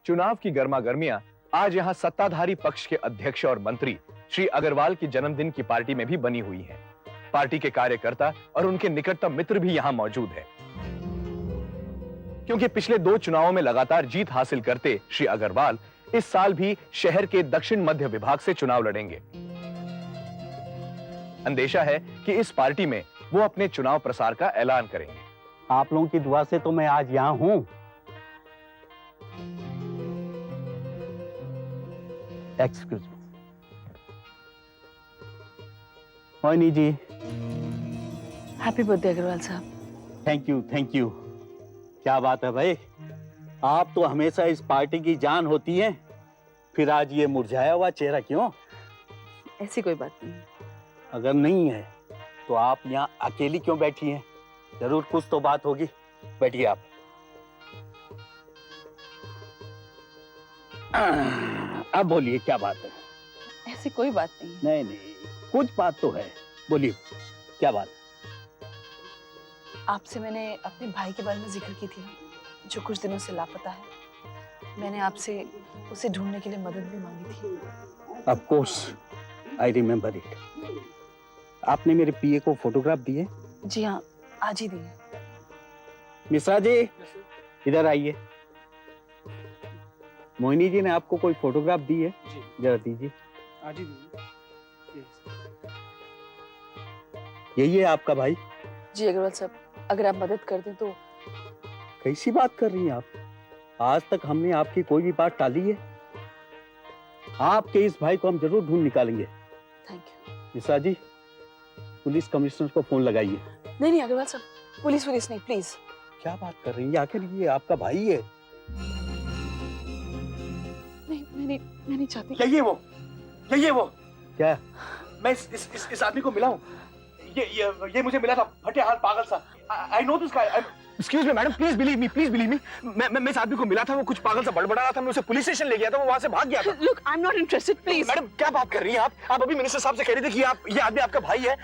चुनाव की गर्मागर्मियां आज यहां सत्ताधारी पक्ष के अध्यक्ष और मंत्री श्री अग्रवाल की जन्मदिन की पार्टी में भी बनी हुई हैं। पार्टी के कार्यकर्ता और उनके निकटतम मित्र भी यहां मौजूद हैं। क्योंकि पिछले 2 चुनावों में लगातार जीत हासिल करते श्री अग्रवाल इस साल भी शहर के दक्षिण मध्य विभाग से चुनाव लड़ेंगे। अंदेशा है कि इस पार्टी में वो अपने चुनाव प्रसार का ऐलान करेंगे। आप लोगों की दुआ से तो मैं आज यहां हूं। Excuse me. Mohini ji. Happy birthday Agarwal साहब। Thank you, thank you. क्या बात है भाई, आप तो हमेशा इस पार्टी की जान होती हैं, फिर आज ये मुरझाया हुआ चेहरा क्यों? ऐसी कोई बात नहीं। अगर नहीं है तो आप यहाँ अकेली क्यों बैठी हैं? जरूर कुछ तो बात होगी। बैठिए आप। अब बोलिए क्या बात है? ऐसी कोई बात नहीं। नहीं नहीं, कुछ बात तो है, बोलिए क्या बात? आपसे मैंने अपने भाई के बारे में जिक्र की थी, जो कुछ दिनों से लापता है। मैंने आपसे उसे ढूंढने के लिए मदद भी मांगी थी। Of course, I remember it. आपने मेरे पीए को फोटोग्राफ दिए? जी हाँ, आज ही दिए। मिश्रा जी, इधर आइए। मोहिनी जी ने आपको कोई फोटोग्राफ दी है? जी। जरा दीजिए। आज ही दी। यही है आपका भाई? जी अग्रवाल साहब, अगर आप मदद कर दें तो। कैसी बात कर रही हैं आप? आज तक हमने आपकी कोई भी बात टाली है? आपके इस भाई को हम जरूर ढूंढ निकालेंगे। Thank you. Mishra ji, police commissioner को फोन लगाइए। नहीं अग्रवाल साहब, पुलिस नहीं, प्लीज। क्या बात कर रही हैं? आखिर ये आपका भाई है। नहीं, मैं नहीं चाहती। यही है वो। क्या? मैं इस आदमी को मिला हूँ। ये मुझे मिला था, फटे हाथ पागल सा। I know this guy. Excuse me, madam, please believe me. मैं इस आदमी को मिला था, वो कुछ पागल सा बड़बड़ा रहा था, मैं उसे पुलिस स्टेशन ले गया था, वो वहां से भाग गया था। Look, I'm not interested, please. Madam क्या बात कर रही हैं आप अभी मिनिस्टर साहब से कह रही थी कि ये आदमी आपका भाई है,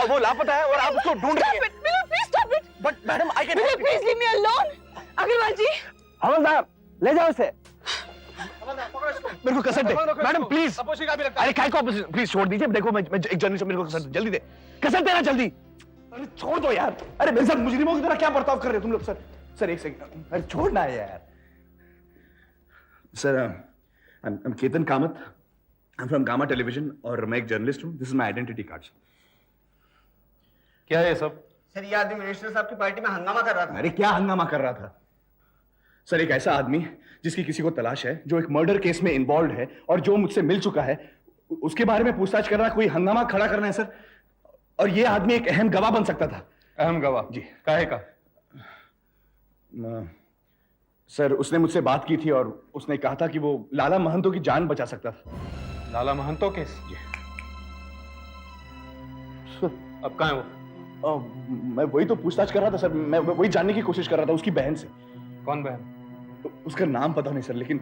वो लापता है और आप उसको ढूंढ रही हैं। Please stop it. But madam I can help. Please leave me alone. Agarwal ji. हवलदार, ले जाओ उसे। मेरे को कसम दे मैडम, प्लीज। अरे काय को अपोजिशन, प्लीज छोड़ दीजिए। देखो मैं एक जर्नलिस्ट, मेरे को कसम जल्दी दे, कसम देना जल्दी। अरे छोड़ दो यार। अरे मेरे साथ मुजरिमों की तरह क्या बर्ताव कर रहे हो तुम लोग? सर एक सेकंड, अरे छोड़ना है यार। Sir I am Ketan Kamat, I am from gamma television और मैं एक जर्नलिस्ट हूँ। This is my identity card. क्या है ये सब? सर, ये आदमी मिनिस्टर साहब की पार्टी में हंगामा कर रहा था। अरे क्या हंगामा कर रहा था? सर एक ऐसा आदमी जिसकी किसी को तलाश है, जो एक मर्डर केस में इन्वॉल्व है और जो मुझसे मिल चुका है, उसके बारे में पूछताछ कर रहा, कोई हंगामा खड़ा करना है सर। और ये आदमी एक अहम गवाह बन सकता था। अहम गवाह? जी। काहे का? सर उसने मुझसे बात की थी और उसने कहा था कि वो लाला महंतो की जान बचा सकता था। लाला महंतो केस? जी। अब कहाँ है वो? मैं वही तो पूछताछ कर रहा था सर, मैं वही जानने की कोशिश कर रहा था, उसकी बहन से। कौन बहन? उसका नाम पता नहीं सर, लेकिन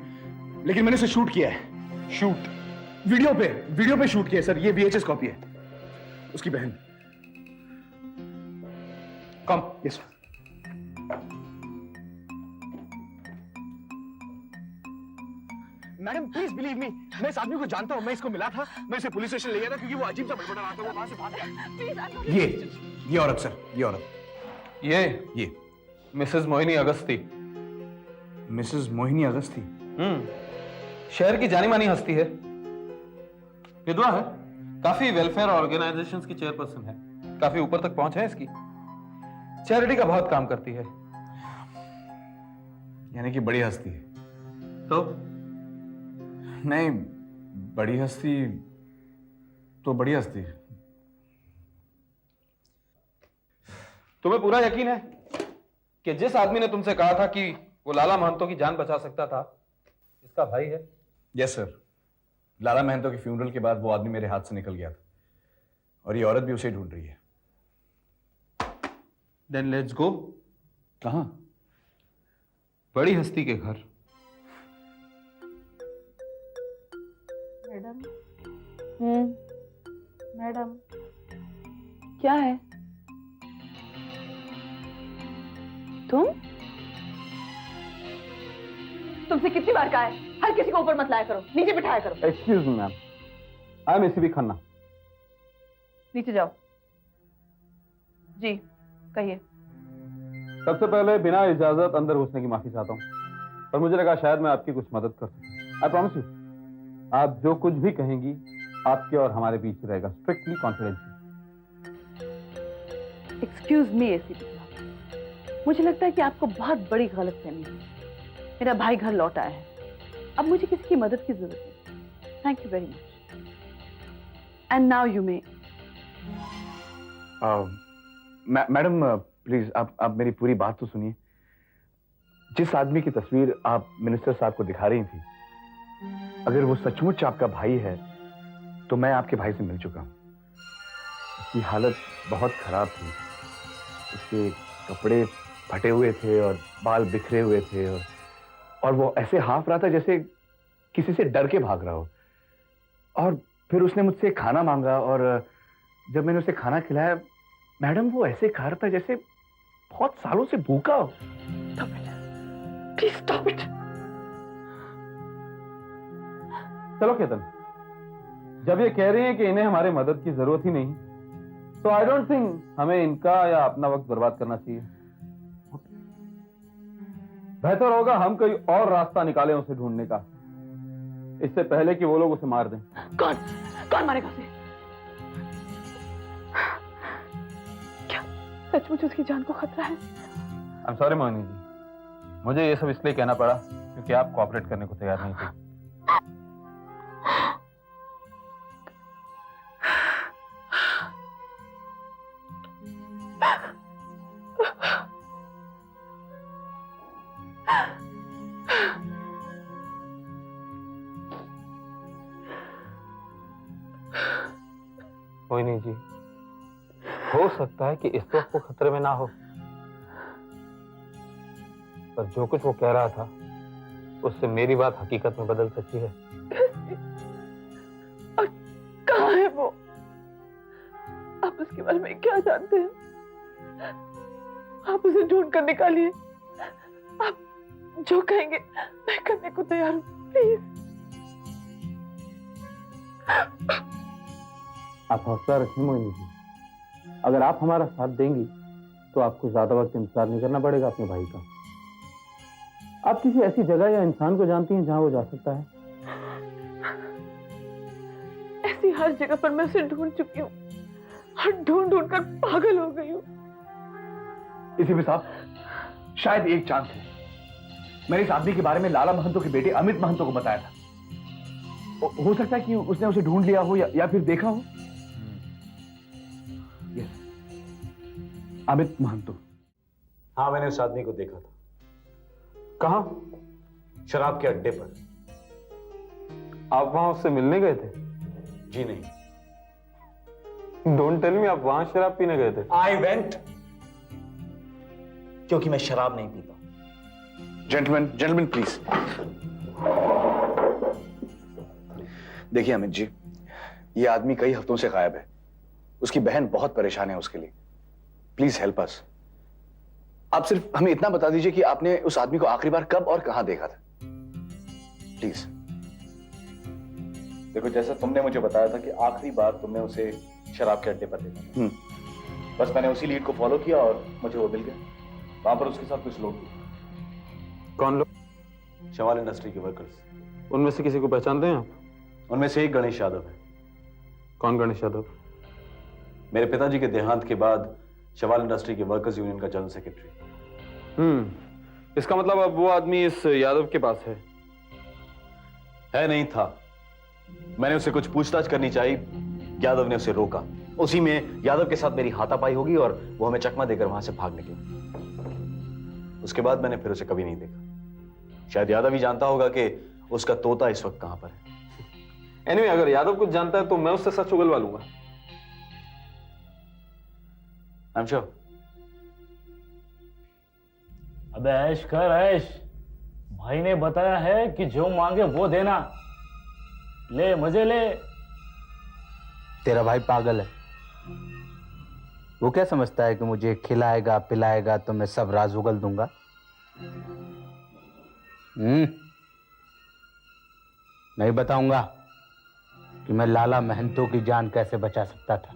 मैंने उसे शूट किया है। शूट? वीडियो पे शूट किया है सर। ये VHS कॉपी है, उसकी बहन। Come. Yes sir. Madam please believe me, मैं इस आदमी को जानता हूं, मैं इसको मिला था, मैं इसे पुलिस स्टेशन ले गया था क्योंकि वो अजीब सा बड़बड़ा रहा था, वो वहां से भाग गया। ये औरत सर, ये औरत। ये मिसेस मोहिनी अगस्ती। मिसेस मोहिनी अगस्ती? शहर की जानी मानी हस्ती है, विधवा है, काफी वेलफेयर ऑर्गेनाइजेशंस की चेयरपर्सन है, काफी ऊपर तक पहुंच है इसकी, चैरिटी का बहुत काम करती है। यानी कि बड़ी हस्ती है? तो नहीं, बड़ी हस्ती तो बड़ी हस्ती है। तुम्हें पूरा यकीन है कि जिस आदमी ने तुमसे कहा था कि वो लाला महंतो की जान बचा सकता था, इसका भाई है? Yes sir. लाला महंतो के फ्यूनरल के बाद वो आदमी मेरे हाथ से निकल गया था और ये औरत भी उसे ढूंढ रही है। Then let's go. कहां? बड़ी हस्ती के घर। मैडम। मैडम क्या है? तुम तुमसे कितनी बार कहा है हर किसी को ऊपर मत लाया करो, नीचे बिठाया करो। Excuse me ma'am, I am ACP Khanna. नीचे जाओ। जी कहिए। सबसे पहले बिना इजाजत अंदर घुसने की माफी चाहता हूँ, पर मुझे लगा शायद मैं आपकी कुछ मदद कर सकूं। आई प्रॉमिस यू, आप जो कुछ भी कहेंगी आपके और हमारे बीच रहेगा, strictly confidential. Excuse me ACP साहब, मुझे लगता है कि आपको बहुत बड़ी गलतफहमी है। मेरा भाई घर लौट आया है, अब मुझे किसी की मदद की जरूरत है। Thank you very much. And now you may. Madam please आप मेरी पूरी बात तो सुनिए। जिस आदमी की तस्वीर आप मिनिस्टर साहब को दिखा रही थी, अगर वो सचमुच आपका भाई है तो मैं आपके भाई से मिल चुका हूं। उसकी हालत बहुत खराब थी, उसके कपड़े फटे हुए थे और बाल बिखरे हुए थे, और वो ऐसे हाँफ रहा था जैसे किसी से डर के भाग रहा हो। और फिर उसने मुझसे खाना मांगा, और जब मैंने उसे खाना खिलाया, मैडम वो ऐसे खा रहा था जैसे बहुत सालों से भूखा हो। Please stop it. चलो केतन, जब ये कह रही हैं कि इन्हें हमारी मदद की जरूरत ही नहीं, तो आई डोंट थिंक हमें इनका या अपना वक्त बर्बाद करना चाहिए। बेहतर होगा हम कोई और रास्ता निकालें उसे ढूंढने का, इससे पहले कि वो लोग उसे मार दें। कौन मारेगा उसे? क्या सचमुच उसकी जान को खतरा है? I am sorry Mohini ji, मुझे ये सब इसलिए कहना पड़ा क्योंकि आप कोऑपरेट करने को तैयार नहीं थे। मोहिनी जी, हो सकता है कि इस वक्त वो खतरे में ना हो, पर जो कुछ वो कह रहा था उससे मेरी बात हकीकत में बदल सकती है। और कहाँ है वो? आप उसके बारे में क्या जानते हैं? आप उसे ढूंढ कर निकालिए। आप जो कहेंगे मैं करने को तैयार हूँ, प्लीज। आप हौसला रखिए मोहिनी जी, अगर आप हमारा साथ देंगी तो आपको ज्यादा वक्त इंतजार नहीं करना पड़ेगा अपने भाई का। आप किसी ऐसी जगह या इंसान को जानती हैं जहां वो जा सकता है? ऐसी हर जगह पर मैं उसे ढूंढ चुकी हूँ और ढूंढ ढूंढ कर पागल हो गई हूँ। इसी में साहब शायद एक चांस है। मैंने इस आदमी के बारे में लाला महंतो के बेटे अमित महंतो को बताया था। हो सकता है कि उसने उसे ढूंढ लिया हो या फिर देखा हो। यस, अमित महंतो। हाँ, मैंने उस आदमी को देखा था। कहाँ? शराब के अड्डे पर। आप वहां उससे मिलने गए थे? जी नहीं। डोंट टेल मी आप वहां शराब पीने गए थे? आई वेंट क्योंकि मैं शराब नहीं पीता। Gentleman please. देखिए अमित जी, ये आदमी कई हफ्तों से गायब है। उसकी बहन बहुत परेशान है उसके लिए। Please help us. आप सिर्फ हमें इतना बता दीजिए कि आपने उस आदमी को आखिरी बार कब और कहां देखा था, प्लीज। देखो, जैसा तुमने मुझे बताया था कि आखिरी बार तुमने उसे शराब के अड्डे पर देखा था, बस मैंने उसी लीड को फॉलो किया और मुझे वो मिल गया। वहां पर उसके साथ कुछ लोग थे। कौन लोग? शवाल इंडस्ट्री के वर्कर्स। उनमें से किसी को पहचानते हैं आप? उनमें से एक गणेश यादव है। कौन गणेश यादव? मेरे पिताजी के देहांत के बाद शवाल इंडस्ट्री के वर्कर्स यूनियन का जनरल सेक्रेटरी। इसका मतलब अब वो आदमी इस यादव के पास है? नहीं था। मैंने उससे कुछ पूछताछ करनी चाहिए, यादव ने उसे रोका। उसी में यादव के साथ मेरी हाथापाई होगी और वो हमें चकमा देकर वहां से भाग निकला। उसके बाद मैंने फिर उसे कभी नहीं देखा। शायद यादव ही जानता होगा कि उसका तोता इस वक्त कहां पर है। एनीवे, अगर यादव कुछ जानता है तो मैं उससे सच उगलवा लूंगा। I am sure. अबे ऐश कर ऐश, भाई ने बताया है कि जो मांगे वो देना। ले मजे ले। तेरा भाई पागल है। वो क्या समझता है कि मुझे खिलाएगा पिलाएगा तो मैं सब राज उगल दूंगा? नहीं बताऊंगा कि मैं लाला महंतो की जान कैसे बचा सकता था।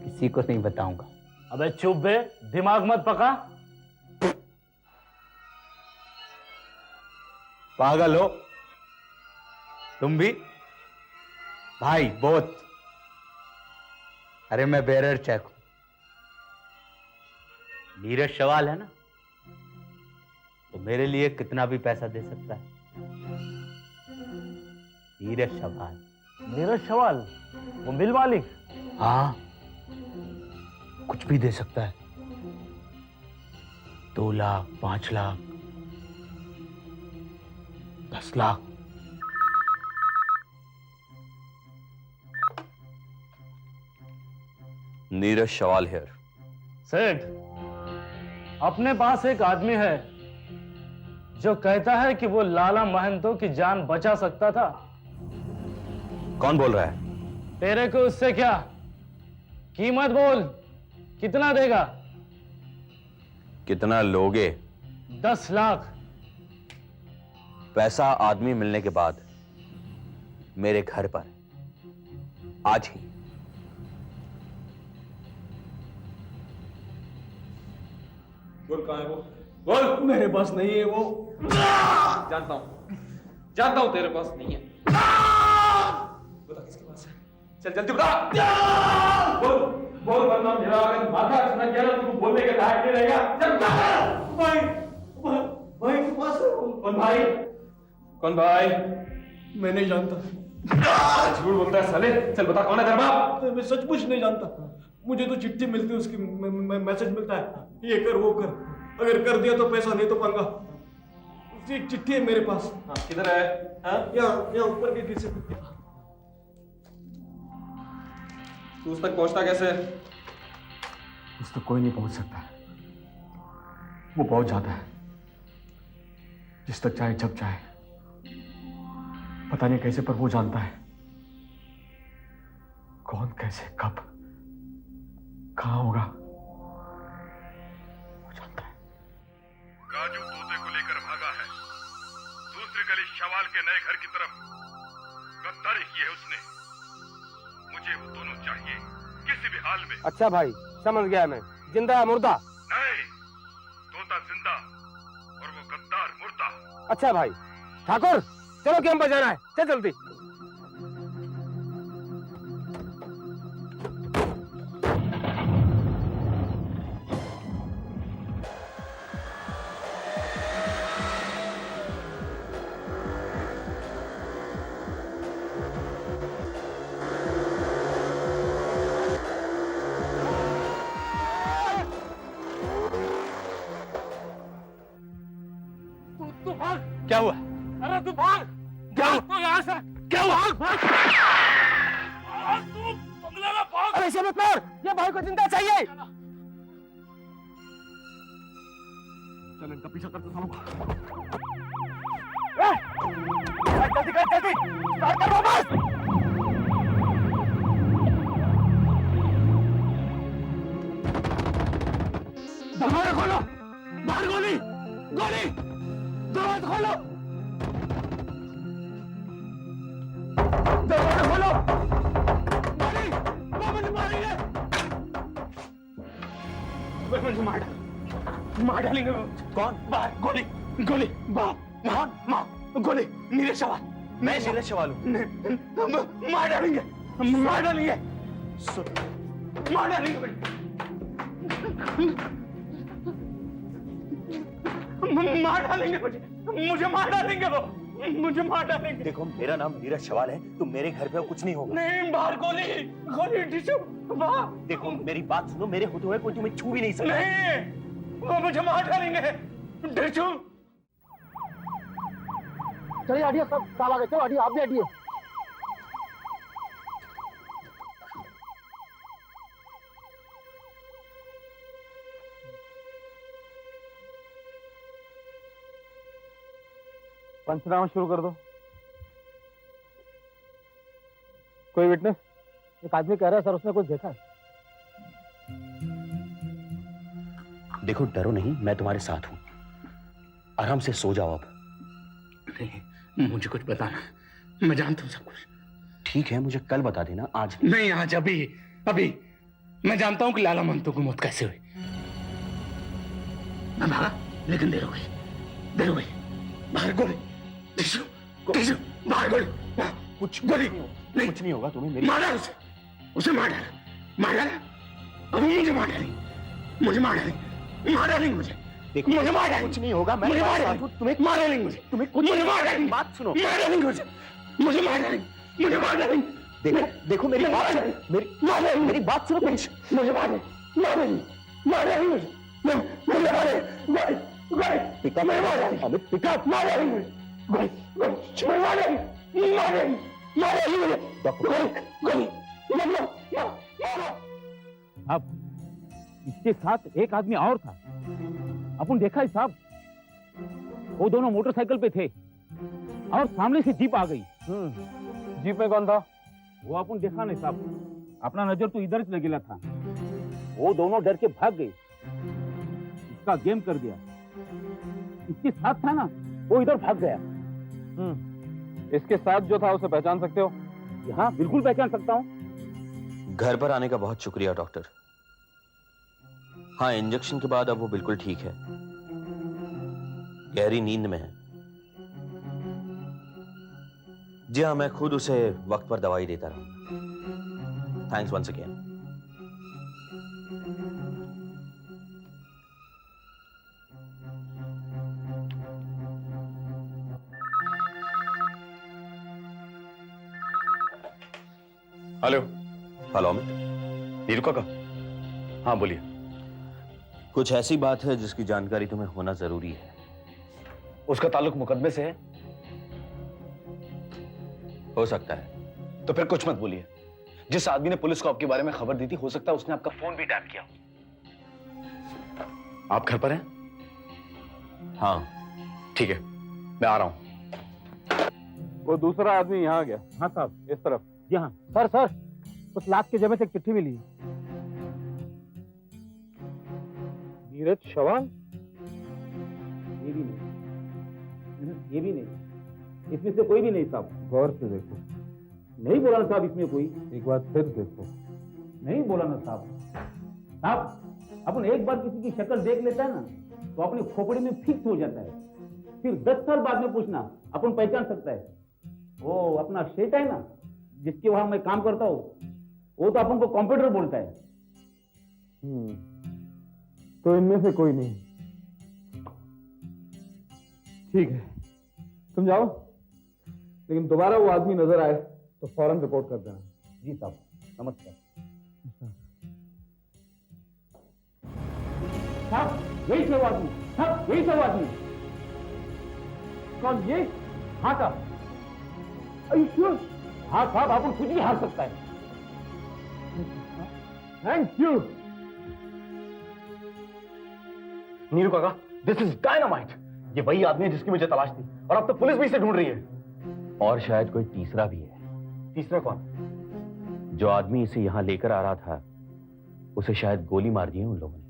किसी को नहीं बताऊंगा। अबे चुप बे, दिमाग मत पका। पागल हो तुम भी? भाई बहुत। अरे मैं बेरर चेक हूं। नीरज सवाल है ना, तो मेरे लिए कितना भी पैसा दे सकता है। नीरज सवाल। नीरज सवाल, वो मिल मालिक? हाँ, कुछ भी दे सकता है। 2 लाख, 5 लाख, 10 लाख। नीरज सवाल हियर। सेठ, अपने पास एक आदमी है जो कहता है कि वो लाला महंतो की जान बचा सकता था। कौन बोल रहा है? तेरे को उससे क्या? कीमत बोल, कितना देगा? कितना लोगे? 10 लाख। पैसा आदमी मिलने के बाद मेरे घर पर आज ही। बोल कहाँ है वो? बोल। मेरे पास नहीं है वो। जानता हूं तेरे पास नहीं है। बता किसके पास है? चल जल्दी बता। बोल बोल, वरना मेरा अगर माथा सुना गया ना तो तू बोलने के लायक नहीं रहेगा। चल बता। भाई के पास है वो। कौन भाई? कौन भाई? मैं नहीं जानता। झूठ बोलता है साले। चल बता कौन है तेरा बाप? मैं सचमुच नहीं जानता। मुझे तो चिट्ठी मिलती है, उसकी मैसेज मिलता है, ये कर वो कर। अगर कर दिया तो पैसा, नहीं तो पंगा। उसकी एक चिट्ठी है मेरे पास। हाँ, किधर है? हाँ? यहाँ ऊपर की किसी। तू उस तक पहुंचता कैसे? उस तक कोई नहीं पहुंच सकता। वो पहुंच जाता है जिस तक चाहे, जब चाहे। पता नहीं कैसे, पर वो जानता है कौन, कैसे, कब, कहां होगा। वो जानता है। राजू तोते को लेकर भागा है दूसरी गली शवाल के नए घर की तरफ। गद्दारी की है उसने। मुझे वो दोनों चाहिए किसी भी हाल में। अच्छा भाई, समझ गया मैं। जिंदा है मुर्दा? नहीं, तोता जिंदा और वो गद्दार मुर्दा। अच्छा भाई। ठाकुर चलो, कैंप पर जाना है। चल जल्दी। क्या हुआ? अरे तू भाग! क्या हुआ? तो यहाँ से क्या हुआ? भाग! तू बंगले में भाग! अरे इसे मत मार, ये भाई को जिंदा चाहिए। चल इनका पीछा करते सालों को। जल्दी कर, जल्दी स्टार्ट कर वापस। दरवाजा खोलो, बाहर गोली, गोली, दरवाजा खोलो, दरवाजा खोलो, गोली, वो मुझे मारेंगे, वो मुझे मार डालेंगे। कौन? बाहर गोली, गोली, गोली, नीरज सवाल। मैं नीरज सवाल हूं। मार डालेंगे, मार डालेंगे, मार डालेंगे, मार डालेंगे मुझे मार डालेंगे वो, मुझे मार डालेंगे। देखो, मेरा नाम नीरज सवाल है। तुम मेरे घर पे हो, कुछ नहीं होगा। नहीं, बाहर गोली, गोली, टिश्यू, बाहर। देखो मेरी बात सुनो, मेरे होते हुए कोई तुम्हें छू भी नहीं सकता। नहीं, वो मुझे मार डालेंगे। टिश्यू। चलिए हटिए, सब साल आ गए। चलो हटिए, आप भी हटिए। पंचनामा शुरू कर दो। कोई विटनेस? एक आदमी कह रहा है सर, उसने कुछ देखा है। देखो, डरो नहीं, मैं तुम्हारे साथ हूं। आराम से सो जाओ अब। नहीं, मुझे कुछ बताना, मैं जानता हूँ सब कुछ। ठीक है, मुझे कल बता देना, आज नहीं, आज, अभी अभी। मैं जानता हूँ कि लाला महंतो की मौत कैसे हुई। मैं भागा, लेकिन देर हो गई। बाहर गोली, बाहर गोली, कुछ गोली नहीं, कुछ नहीं होगा तुम्हें। मेरी मारा उसे मार डाला। अभी मुझे मार डाली, मार डाली मुझे। देखो, मुझे मार डाली, कुछ नहीं होगा। मैं मुझे मार डाली, तुम्हें मार डाली मुझे, मुझे मार डाली। बात सुनो। मार डाली मुझे मार डाली। देखो मेरी बात सुनो। मेरी बात सुनो। मुझे मार डाली मुझे। अमित, पिकअप। अब इसके साथ एक आदमी और था, अपन देखा है साहब। वो दोनों मोटरसाइकिल पे थे और सामने से जीप आ गई। जीप में कौन था? वो अपन देखा नहीं साहब, अपना नजर तो इधर से लगेला था। वो दोनों डर के भाग गए, इसका गेम कर दिया। इसके साथ था ना, वो इधर भाग गया। इसके साथ जो था उसे पहचान सकते हो? हाँ, बिल्कुल पहचान सकता हूँ। घर पर आने का बहुत शुक्रिया डॉक्टर। हाँ, इंजेक्शन के बाद अब वो बिल्कुल ठीक है, गहरी नींद में है। जी हाँ, मैं खुद उसे वक्त पर दवाई देता रहूंगा। Thanks once again. Hello. Hello Amit. Neeru काका? हाँ बोलिए। कुछ ऐसी बात है जिसकी जानकारी तुम्हें होना जरूरी है। उसका ताल्लुक मुकदमे से है? हो सकता है। तो फिर कुछ मत बोलिए। जिस आदमी ने पुलिस को आपके बारे में खबर दी थी, हो सकता है उसने आपका फोन भी टैप किया। आप घर पर हैं? हाँ ठीक है, मैं आ रहा हूं। वो दूसरा आदमी यहाँ गया। हाँ साहब, इस तरफ। जी हाँ। सर, उस लाश के जगह से एक चिट्ठी मिली। नीरज शवाल? ये भी नहीं, इसमें से कोई भी नहीं साहब। गौर से देखो। नहीं बोला ना साहब इसमें कोई। एक बार फिर देखो। नहीं बोला ना साहब। अपन एक बार किसी की शक्ल देख लेता है ना, तो अपनी खोपड़ी में फिक्स हो जाता है। फिर 10 साल बाद में पूछना, अपन पहचान सकता है। वो अपना सेठ है ना, जिसके वहां मैं काम करता हूँ, वो तो अपन को कंप्यूटर बोलता है। तो इनमें से कोई नहीं। ठीक है, तुम जाओ, लेकिन दोबारा वो आदमी नजर आए तो फौरन रिपोर्ट कर देना। जी साहब, नमस्कार। साहब यही थे वो आदमी, साहब यही थे वो आदमी। कौन ये? हाँ साहब। श्योर? हाँ साहब, अपन कुछ भी हार सकता है। Thank you. नीरू काका, दिस इज डायनामाइट। ये वही आदमी है जिसकी मुझे तलाश थी, और अब तो पुलिस भी इसे ढूंढ रही है। और शायद कोई तीसरा भी है। तीसरा कौन? जो आदमी इसे यहां लेकर आ रहा था, उसे शायद गोली मार दी है उन लोगों ने।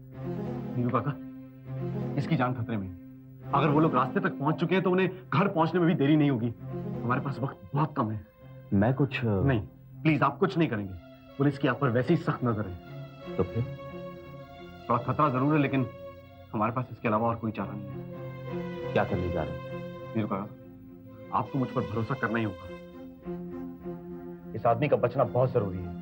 नीरू काका, इसकी जान खतरे में है। अगर वो लोग रास्ते तक पहुंच चुके हैं तो उन्हें घर पहुंचने में भी देरी नहीं होगी। हमारे पास वक्त बहुत कम है। मैं कुछ नहीं, प्लीज आप कुछ नहीं करेंगे। पुलिस की आप पर वैसे ही सख्त नजर है। तो फिर थोड़ा खतरा जरूर है, लेकिन हमारे पास इसके अलावा और कोई चारा नहीं है। क्या करने जा रहे हैं? नीरू काका, आपको मुझ पर भरोसा करना ही होगा। इस आदमी का बचना बहुत जरूरी है।